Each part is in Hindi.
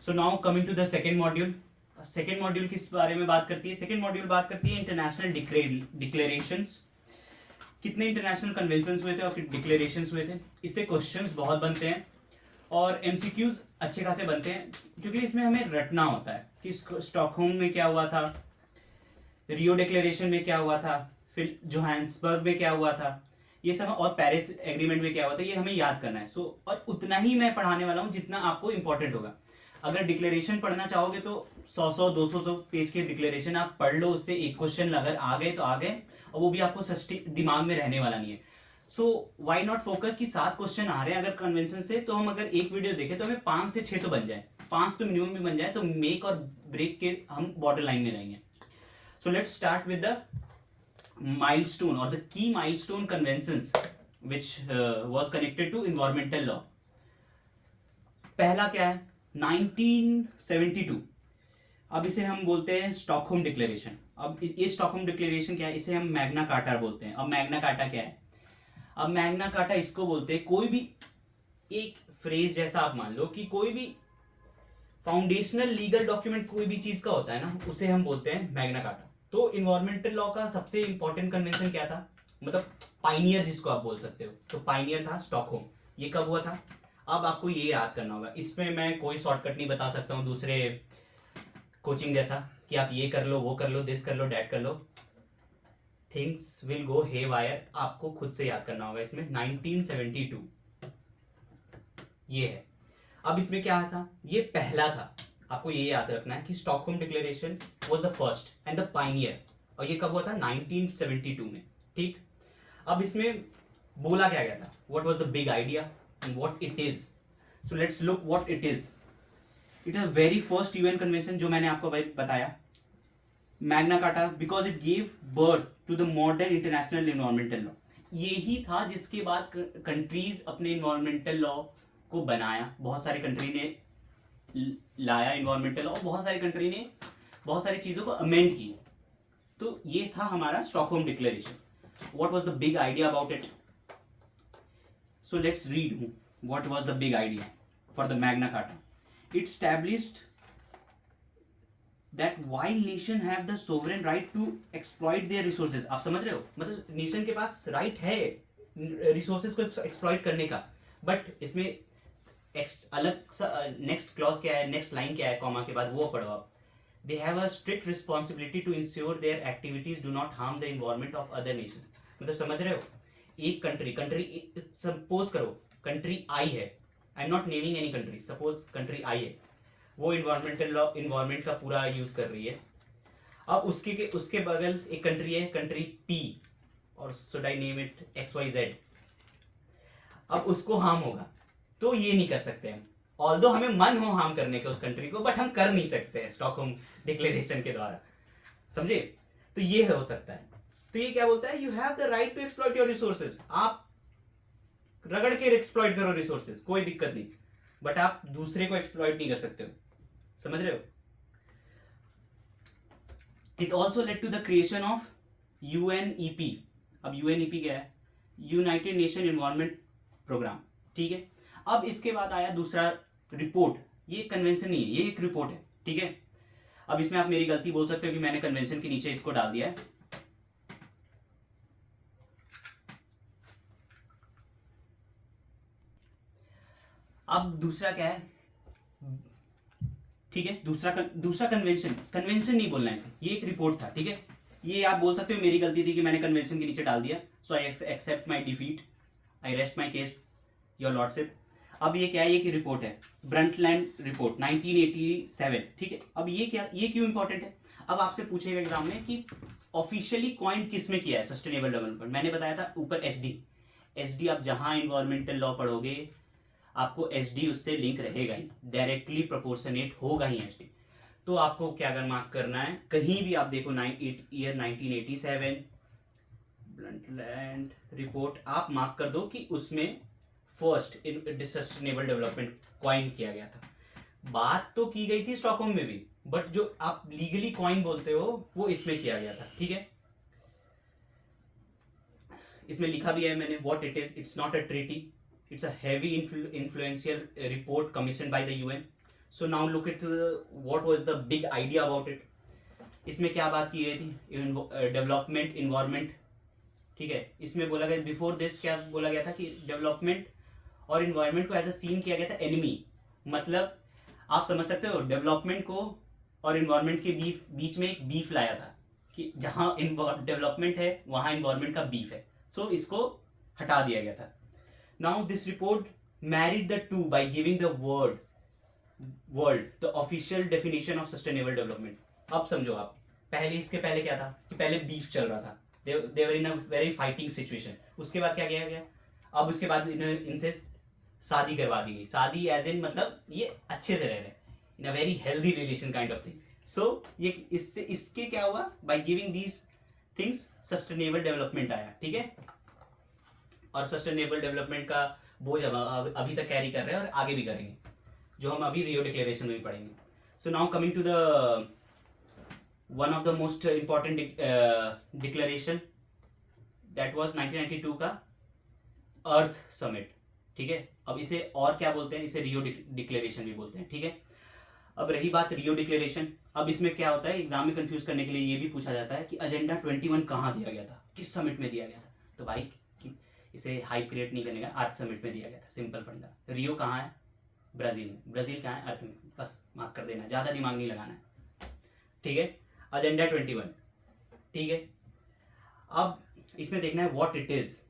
So now coming to the second module. Second module किस बारे में बात करती है? सेकेंड मॉड्यूल बात करती है इंटरनेशनल डिक्लेरेशंस। कितने इंटरनेशनल कन्वेंशंस हुए थे और डिक्लेरेशंस हुए थे, इससे क्वेश्चंस बहुत बनते हैं और एमसीक्यूज अच्छे खासे बनते हैं, क्योंकि इसमें हमें रटना होता है कि स्टॉकहोम में क्या हुआ था, रियो डिक्लेरेशन में क्या हुआ था, फिर जोहान्सबर्ग में क्या हुआ था, ये सब, और पेरिस एग्रीमेंट में क्या हुआ था, ये हमें याद करना है। और उतना ही मैं पढ़ाने वाला हूँ जितना आपको इंपॉर्टेंट होगा। अगर डिक्लेरेशन पढ़ना चाहोगे तो 100 200 पेज के डिक्लेरेशन आप पढ़ लो, उससे एक क्वेश्चन अगर आ गए तो आ गए, और वो भी आपको दिमाग में रहने वाला नहीं है। सो वाई नॉट फोकस कि 7 क्वेश्चन आ रहे हैं अगर कन्वेंशन से, तो हम अगर एक वीडियो देखें तो हमें 5 से 6 तो बन जाए, 5 तो मिनिमम भी बन जाए, तो मेक और ब्रेक के हम बॉर्डर लाइन में रहेंगे। So let's start with the milestone or the key milestone conventions which was connected to environmental law. पहला क्या है? 1972। अब इसे हम बोलते हैं स्टॉकहोम डिक्लेरेशन। अब ये स्टॉकहोम डिक्लेरेशन क्या है? इसे हम मैग्ना कार्टा बोलते हैं। अब मैग्ना कार्टा क्या है? अब मैग्ना कार्टा इसको बोलते हैं, कोई भी एक फ्रेज जैसा आप मान लो कि कोई भी फाउंडेशनल लीगल डॉक्यूमेंट कोई भी चीज का होता है ना, उसे हम बोलते हैं मैग्ना कार्टा। तो इन्वायरमेंटल लॉ का सबसे इंपॉर्टेंट कन्वेंशन क्या था, मतलब पाइनियर जिसको आप बोल सकते हो, तो पाइनियर था स्टॉकहोम। ये कब हुआ था? अब आपको ये याद करना होगा। इसमें मैं कोई शॉर्टकट नहीं बता सकता हूँ दूसरे कोचिंग जैसा कि आप ये कर लो, वो कर लो, दिस कर लो, डैट कर लो। Things will go haywire. आपको खुद से याद करना होगा। इसमें 1972 ये है। अब इसमें क्या था? ये पहला था। आपको ये याद रखना है कि Stockholm declaration was the first and the pioneer, और ये कब हुआ था? 1972 में। ठीक। अब इसमें बोला क्या गया था? What was the big idea and what it is. So let's look what it is. It is very first UN convention जो मैंने आपको बताया, Magna Carta, because it give birth to the modern international environmental law. यही था जिसके बाद कंट्रीज अपने एनवायरमेंटल लॉ को बनाया। बहुत सारी कंट्री ने लाया इन्वायरमेंटल लॉ, बहुत सारी कंट्री ने बहुत सारी चीजों को अमेंड की। तो ये था हमारा Stockholm declaration. What was the big idea about it? So let's read what was the big idea for the Magna Carta. It established that while nation have the sovereign right to exploit their resources. आप समझ रहे हो? मतलब नेशन के पास राइट है रिसोर्सेज को एक्सप्लॉइट करने का, बट इसमें अलग नेक्स्ट क्लॉज क्या है, नेक्स्ट लाइन क्या है कॉमा के बाद, वो पढ़ो आप। They have a strict responsibility to ensure their activities do not harm the environment of other nation. मतलब समझ रहे हो? एक कंट्री सपोज करो कंट्री आई है, I am not naming any country, suppose country I है, वो इन्वायरमेंटल लॉ इन्वायरमेंट का पूरा यूज कर रही है। अब उसके बगल एक कंट्री है, कंट्री पी, और should I name it XYZ। अब उसको हार्म होगा तो ये नहीं कर सकते हम, ऑल्दो हमें मन हो हार्म करने के उस कंट्री को, बट हम कर नहीं सकते हैं स्टॉकहोम डिक्लेरेशन के द्वारा। समझे? तो ये हो सकता है। तो ये क्या बोलता है? You have the right to exploit your resources. आप रगड़ के एक्सप्लॉइट करो रिसोर्सेज, कोई दिक्कत नहीं, बट आप दूसरे को एक्सप्लॉइट नहीं कर सकते हो। समझ रहे हो? It also led to the creation of UNEP। अब UNEP क्या है? United Nation environment programme. ठीक है। अब इसके बाद आया दूसरा रिपोर्ट। ये कन्वेंशन नहीं है, ये एक रिपोर्ट है। ठीक है। अब इसमें आप मेरी गलती बोल सकते हो कि मैंने कन्वेंशन के नीचे इसको डाल दिया है। अब दूसरा क्या है? ठीक है, दूसरा कन्वेंशन नहीं बोलना है इसे, ये एक रिपोर्ट था। ठीक है। ये आप बोल सकते हो मेरी गलती थी कि मैंने कन्वेंशन के नीचे डाल दिया। So I accept my defeat, I rest my case your lordship. अब ये क्या है? ये रिपोर्ट है, ब्रंटलैंड रिपोर्ट 1987। ठीक है। अब ये क्यों इंपॉर्टेंट है? अब आपसे पूछेगा एग्जाम में कि ऑफिशियली कॉइन किस में किया है सस्टेनेबल डेवलपमेंट। मैंने बताया था ऊपर SD आप जहां इन्वायरमेंटल लॉ पढ़ोगे आपको SD उससे लिंक रहेगा ही, डायरेक्टली प्रोपोर्शनेट होगा ही SD। तो आपको क्या अगर मार्क करना है, कहीं भी आप देखो ईयर 1987 ब्रंटलैंड रिपोर्ट, आप मार्क कर दो कि उसमें फर्स्ट सस्टेनेबल डेवलपमेंट कॉइन किया गया था। बात तो की गई थी स्टॉकहोम में भी, बट जो आप लीगली कॉइन बोलते हो वो इसमें किया गया था। ठीक है। इसमें लिखा भी है मैंने, what it is, it's not a treaty, it's a heavy influential report commissioned by the UN. So now look it what was the big idea about it. इसमें क्या बात की गई थी, डेवलपमेंट इन्वायरमेंट, ठीक है। इसमें बोला गया बिफोर दिस क्या बोला गया था कि डेवलपमेंट और इन्वायरमेंट को एज अ सीन किया गया था एनिमी। मतलब आप समझ सकते हो डेवलपमेंट को और इन्वायरमेंट के बीच में एक बीफ लाया था कि जहां डेवलपमेंट है वहां इन्वायरमेंट का बीफ है, सो इसको हटा दिया गया था। Now this report married the two by giving the world the official definition of sustainable development. अब समझो आप, पहले इसके पहले क्या था कि पहले बीफ चल रहा था, दे वर इन अ वेरी फाइटिंग सिचुएशन। उसके बाद क्या किया गया, अब उसके बाद इनसे शादी करवा दी गई। शादी एज इन मतलब ये अच्छे से रह रहे हैं in a very healthy relation kind of thing. So ये इससे इसके क्या हुआ, by giving these things sustainable development आया, ठीक है। और सस्टेनेबल डेवलपमेंट का बोझ अभी तक कैरी कर रहे हैं और आगे भी करेंगे, जो हम अभी रियो डिक्लेरेशन में भी पढ़ेंगे। So now coming to the one of the most important declaration that was 1992 का अर्थ समिट, ठीक है। अब इसे और क्या बोलते हैं, इसे रियो डिक्लेरेशन भी बोलते हैं, ठीक है। अब रही बात रियो डिक्लेरेशन, अब इसमें क्या होता है, एग्जाम में कंफ्यूज करने के लिए ये भी पूछा जाता है कि एजेंडा 21 कहाँ दिया गया था, किस समिट में दिया गया था। तो भाई इसे हाइप क्रिएट नहीं करने का, अर्थ समिट में दिया गया था, सिंपल फंडा। रियो कहाँ है, ब्राजील में। ब्राजील कहाँ है, अर्थ में। बस मार्क कर देना, ज़्यादा दिमाग नहीं लगाना है, ठीक है। एजेंडा 21, ठीक है। अब इसमें देखना है what it is,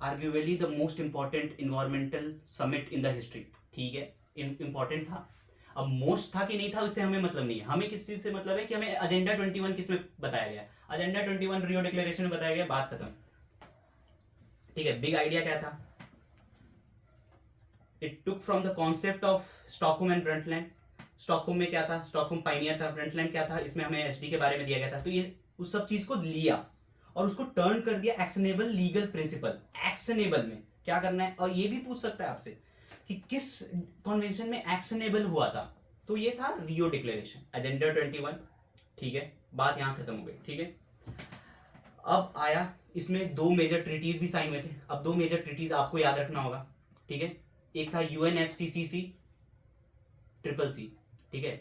arguably the most important environmental summit in the history, ठीक है। इंपॉर्टेंट था, अब मोस्ट था कि नहीं था उससे हमें मतलब नहीं है, हमें किस चीज से मतलब है कि हमें एजेंडा 21 किस में बताया गया, एजेंडा 21 रियो डिक्लेरेशन में बताया गया, बात खत्म, ठीक है। बिग आइडिया क्या था, it took from the concept of Stockholm and Brundtland. Stockholm में क्या था, स्टॉकहोम पाइनियर था, ब्रंटलैंड क्या था, इसमें हमें एसडी के बारे में दिया गया था। तो ये उस सब चीज को लिया और उसको टर्न कर दिया एक्शनेबल लीगल प्रिंसिपल। एक्शनेबल में क्या करना है, और ये भी पूछ सकता है आपसे कि किस कन्वेंशन में एक्शनेबल हुआ था, तो ये था रियो डिक्लेरेशन, एजेंडा 21, ठीक है। बात यहां खत्म हो गई, ठीक है। अब आया इसमें दो मेजर ट्रीटीज भी साइन हुए थे। अब दो मेजर ट्रीटीज आपको याद रखना होगा, ठीक है। एक था यूएनएफसीसीसी ट्रिपल सी, ठीक है।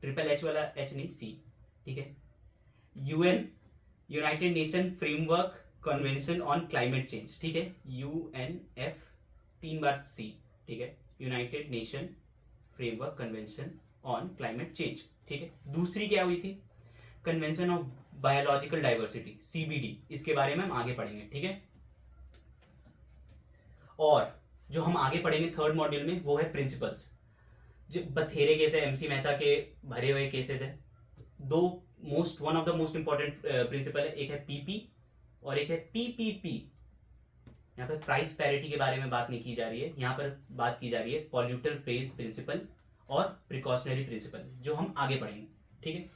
ट्रिपल एच वाला एच नहीं, सी, ठीक है। UN United Nation framework convention on climate change, ठीक है। यूएनएफ 3 बार सी, ठीक है। United Nation framework convention on climate change, ठीक है। दूसरी क्या हुई थी, convention of biological diversity, CBD. इसके बारे में हम आगे पढ़ेंगे, ठीक है। और जो हम आगे पढ़ेंगे थर्ड मॉड्यूल में वो है प्रिंसिपल्स। जो बथेरे केस है, एमसी मेहता के भरे हुए केसेस है। दो one of the most important principle है, एक है पीपी और एक है पीपीपी। यहाँ पर प्राइस पैरिटी के बारे में बात नहीं की जा रही है, यहाँ पर बात की जा रही है पॉल्यूटर पेज प्रिंसिपल और प्रिकॉशनरी प्रिंसिपल, जो हम आगे पढ़ेंगे, ठीक है।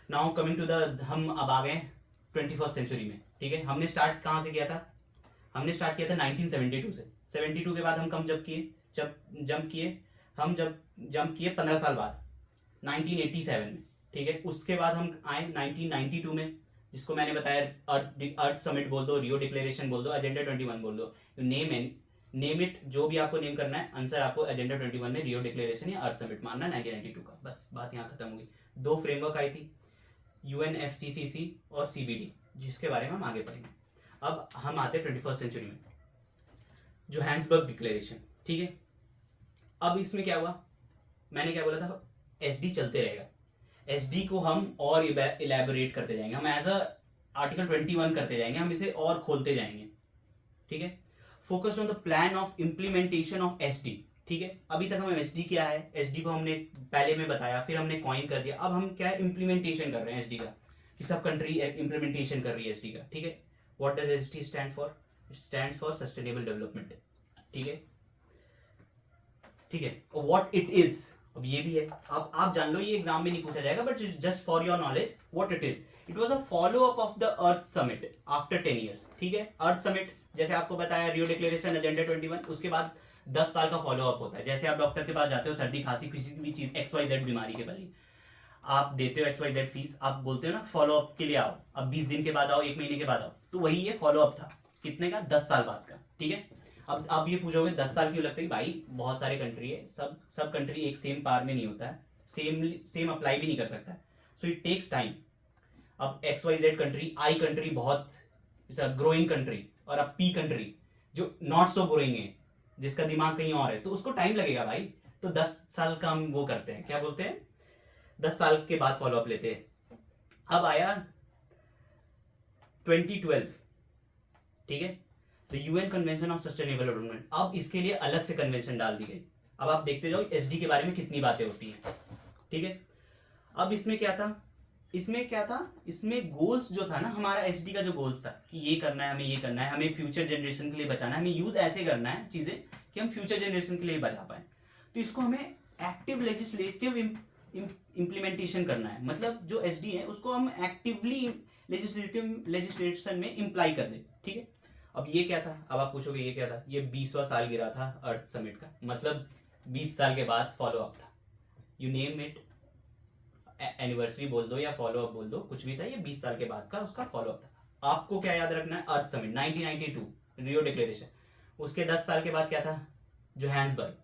नाउ कमिंग टू द, हम अब आ गए 21st सेंचुरी में, ठीक है। हमने स्टार्ट कहाँ से किया था, हमने स्टार्ट किया था 1972 से। 72 के बाद हम कम जब जंप किए 15 साल बाद 1987 में, ठीक है। उसके बाद हम आए 1992 में, जिसको मैंने बताया अर्थ समिट बोल दो, रियो डिक्लेरेशन बोल दो, एजेंडा 21 बोल दो, नेम इट, जो भी आपको नेम करना है, आंसर आपको एजेंडा 21 में रियो डिक्लेरेशन या अर्थ समिट मानना 1992 का। बस बात यहाँ खत्म हो गई। दो फ्रेमवर्क आई थी, यूएनएफसीसीसी और सीबीडी, जिसके बारे में हम आगे पढ़ेंगे। अब हम आते हैं 21st सेंचुरी में, जोहान्सबर्ग डिक्लेरेशन, ठीक है। अब इसमें क्या हुआ, मैंने क्या बोला था, एसडी चलते रहेगा। एसडी को हम और इलेबोरेट करते जाएंगे, हम एज अ आर्टिकल 21 करते जाएंगे, हम इसे और खोलते जाएंगे, ठीक है। Focused on the plan of implementation of SD, ठीक है। अभी तक हम एसडी क्या है, एसडी को हमने पहले में बताया, फिर हमने कॉइन कर दिया, अब हम क्या इम्प्लीमेंटेशन कर रहे हैं एसडी का, कि सब कंट्री इम्प्लीमेंटेशन कर रही है एसडी का, ठीक है। What does SD stand for, it stands for sustainable development, ठीक है, ठीक है। व्हाट इट इज, अब ये भी है, अब आप जान लो, ये एग्जाम में नहीं पूछा जाएगा, but just for your knowledge, what it is, it was a follow up of the earth summit after 10 years, ठीक है। अर्थ समिट जैसे आपको बताया, रियो डिक्लेरेशन, एजेंडा 21, उसके बाद 10 साल का फॉलो अप होता है। जैसे आप डॉक्टर के पास जाते हो, सर्दी खांसी किसी भी चीज XYZ बीमारी के बारे, आप देते हो XYZ फीस, आप बोलते हो ना फॉलो अप के लिए आओ, अब 20 दिन के बाद आओ, 1 महीने के बाद आओ, तो वही ये फॉलो अप था, कितने का, 10 साल बाद का, ठीक है। अब ये पूछोगे 10 साल क्यों लगते हैं भाई, बहुत सारे कंट्री है, सब कंट्री एक सेम पार में नहीं होता है, सेम अप्लाई भी नहीं कर सकता है, सो इट टेक्स टाइम। अब XYZ कंट्री, आई कंट्री बहुत ग्रोइंग कंट्री, और अब P कंट्री जो नॉट सो ग्रोइंग है, जिसका दिमाग कहीं और है, तो उसको टाइम लगेगा भाई। तो 10 साल का हम वो करते हैं, क्या बोलते हैं, 10 साल के बाद फॉलो अप लेते हैं। अब आया 2012, ठीक है, the UN convention on sustainable development. अब इसके लिए अलग से कन्वेंशन डाल दी गई। अब आप देखते जाओ SD के बारे में कितनी बातें होती हैं, ठीक है। अब इसमें क्या था, इसमें गोल्स जो था ना, हमारा SD का जो गोल्स था कि ये करना है, हमें ये करना है, हमें फ्यूचर जनरेशन के लिए बचाना है, हमें यूज ऐसे करना है चीजें कि हम फ्यूचर जनरेशन के लिए बचा पाए। तो इसको हमें एक्टिव लेजिस्लेटिव इम्प्लीमेंटेशन करना है, मतलब जो SD है उसको हम एक्टिवली लेजिस्लेशन में इम्प्लाई कर दें, ठीक है। अब ये क्या था, अब आप पूछोगे ये क्या था, ये 20वां साल गिरा था अर्थ समिट का, मतलब 20 साल के बाद फॉलो अप था, यू नेम इट, एनिवर्सरी बोल दो या फॉलो अप बोल दो, कुछ भी था, ये 20 साल के बाद का उसका फॉलो अप था। आपको क्या याद रखना है, अर्थ समिट 1992, रियो डिक्लेरेशन। उसके 10 साल के बाद क्या था, जोहान्सबर्ग,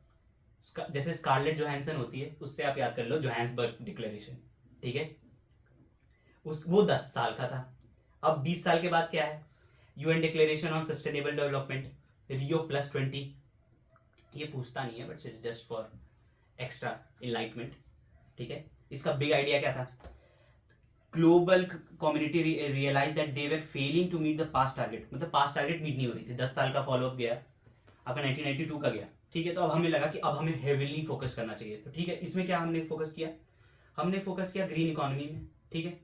जैसे स्कारलेट जोहानसन होती है, उससे आप याद कर लो जोहान्सबर्ग डिक्लेरेशन, ठीक है, वो 10 साल का था। अब 20 साल के बाद क्या है, UN declaration on sustainable development, Rio+20। ये पूछता नहीं है but just for extra enlightenment, ठीक है। इसका बिग आइडिया क्या था, global community realize that they were failing to meet the past target, मतलब पास्ट टारगेट मीट नहीं हो रही थी। 10 साल का फॉलोअप गया, आपका 1992 का गया, ठीक है। तो अब हमें लगा कि अब हमें हेविली फोकस करना चाहिए, तो ठीक है, इसमें क्या हमने फोकस किया, ग्रीन इकोनॉमी में, ठीक है,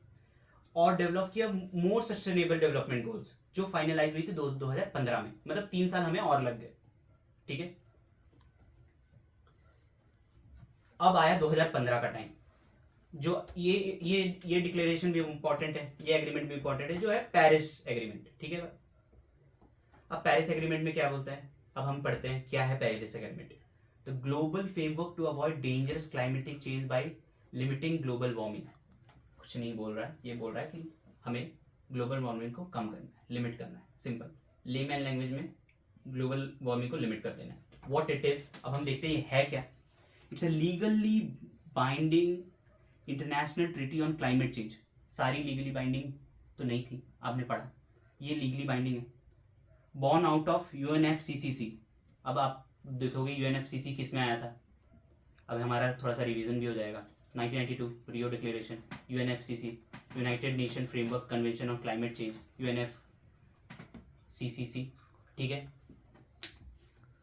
और डेवलप किया मोर सस्टेनेबल डेवलपमेंट गोल्स, जो फाइनलाइज हुई थी 2015 में, मतलब 3 साल हमें और लग गए, ठीक है। अब आया 2015 का टाइम, जो ये डिक्लेरेशन भी इंपॉर्टेंट है, ये एग्रीमेंट भी इंपॉर्टेंट है, जो है पेरिस एग्रीमेंट, ठीक है। अब पेरिस एग्रीमेंट में क्या बोलता है, अब हम पढ़ते हैं क्या है Paris agreement. The global framework to avoid dangerous climatic change by limiting global warming. कुछ नहीं बोल रहा है, ये बोल रहा है कि हमें ग्लोबल वार्मिंग को कम करना है, लिमिट करना है, सिंपल लेमैन लैंग्वेज में ग्लोबल वार्मिंग को लिमिट कर देना है। व्हाट इट इज, अब हम देखते हैं ये है क्या। It's a legally binding international treaty on climate change. सारी लीगली बाइंडिंग तो नहीं थी, आपने पढ़ा, ये लीगली बाइंडिंग है, बॉर्न आउट ऑफ UNFCCC। अब आप देखोगे UNFCCC किस में आया था, अब हमारा थोड़ा सा रिवीजन भी हो जाएगा। 1992 Rio declaration, UNFCCC United Nation framework convention on climate change, UNFCCC, ठीक है,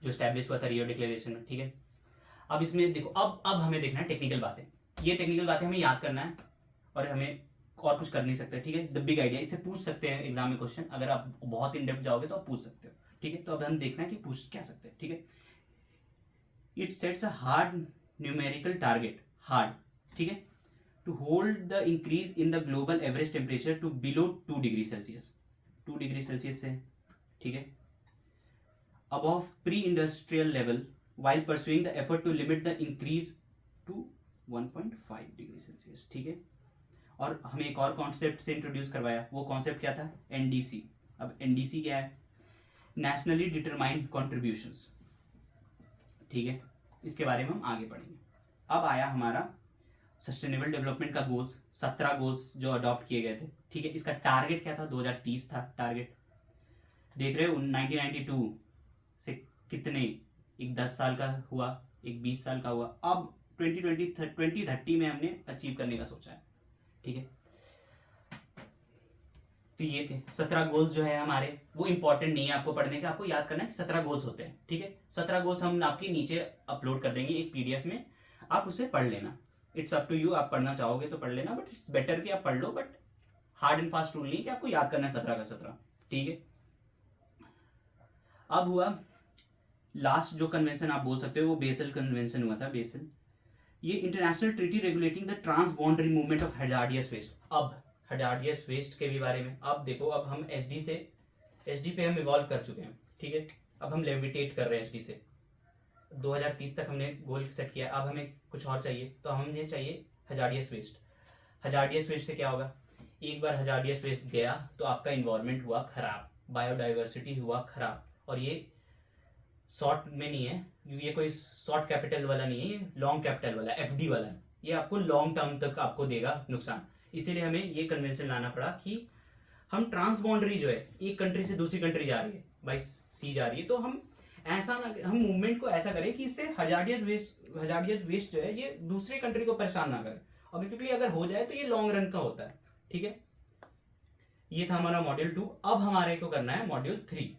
जो स्टैब्लिश हुआ था रियो डिक्लेरेशन में, ठीक है। अब इसमें देखो, अब हमें देखना है टेक्निकल बातें, ये टेक्निकल बातें हमें याद करना है, और हमें और कुछ कर नहीं सकते, ठीक है। द बिग आइडिया, इससे पूछ सकते हैं एग्जाम में क्वेश्चन, अगर आप बहुत इन डेप्थ जाओगे तो आप पूछ सकते हो, ठीक है। तो अब हम देखना है कि पूछ क्या सकते हैं, ठीक है। It sets a hard numerical target, hard, ठीक है, to hold the increase in the global average temperature to below 2 degree Celsius, 2 degree Celsius से, ठीक है, above pre-industrial level while pursuing the effort to limit the increase to 1.5 degree Celsius, ठीक है। और हमें एक और कॉन्सेप्ट से इंट्रोड्यूस करवाया, वो कॉन्सेप्ट क्या था, NDC। अब NDC क्या है, नेशनली डिटरमाइंड कॉन्ट्रीब्यूशंस, ठीक है, इसके बारे में हम आगे पढ़ेंगे। अब आया हमारा सस्टेनेबल डेवलपमेंट का गोल्स, 17 गोल्स जो अडॉप्ट किए गए थे, ठीक है। इसका टारगेट क्या था, 2030 था टारगेट, देख रहे हो 1992 से कितने, एक 10 साल का हुआ, एक 20 साल का हुआ, अब 2030 में हमने अचीव करने का सोचा है, ठीक है। तो ये थे 17 गोल्स जो है हमारे, वो इंपॉर्टेंट नहीं है आपको पढ़ने का, आपको याद करना है कि 17 गोल्स होते हैं, ठीक है। 17 गोल्स हम आपके नीचे अपलोड कर देंगे एक PDF में, आप उसे पढ़ लेना, इट्स अप टू यू, आप पढ़ना चाहोगे तो पढ़ लेना, बट इट्स बेटर कि आप पढ़ लो, but hard and fast rule नहीं कि आपको याद करना है 17 का 17, ठीक है। अब हुआ लास्ट जो कन्वेंशन आप बोल सकते हो, वो बेसल कन्वेंशन हुआ था, बेसल, ये international treaty regulating the trans boundary movement of hazardous waste. अब हजार्डियस वेस्ट के भी बारे में, अब देखो, अब हम SD पे हम इवॉल्व कर चुके हैं, ठीक है। अब हम लेविटेट कर रहे हैं SD से, 2030 तक हमने गोल सेट किया, अब हमें कुछ और चाहिए, तो हमें चाहिए हजार्डियस वेस्ट। हजार्डियस वेस्ट से क्या होगा, एक बार हजार्डियस वेस्ट गया तो आपका इन्वायरमेंट हुआ खराब, बायोडाइवर्सिटी हुआ खराब, और ये शॉर्ट में नहीं है, ये कोई शॉर्ट कैपिटल वाला नहीं है, ये लॉन्ग कैपिटल वाला एफडी वाला है, ये आपको लॉन्ग टर्म तक आपको देगा नुकसान। इसीलिए हमें ये कन्वेंशन लाना पड़ा कि हम ट्रांसबाउंडरी जो है, एक कंट्री से दूसरी कंट्री जा रही है, बाई सी जा रही है, तो हम ऐसा ना, हम मूवमेंट को ऐसा करें कि इससे हजार्डियस वेस्ट जो है ये दूसरे कंट्री को परेशान ना करे, और क्योंकि अगर हो जाए तो ये लॉन्ग रन का होता है। ठीक है, ये था हमारा मॉड्यूल 2। अब हमारे को करना है मॉड्यूल 3।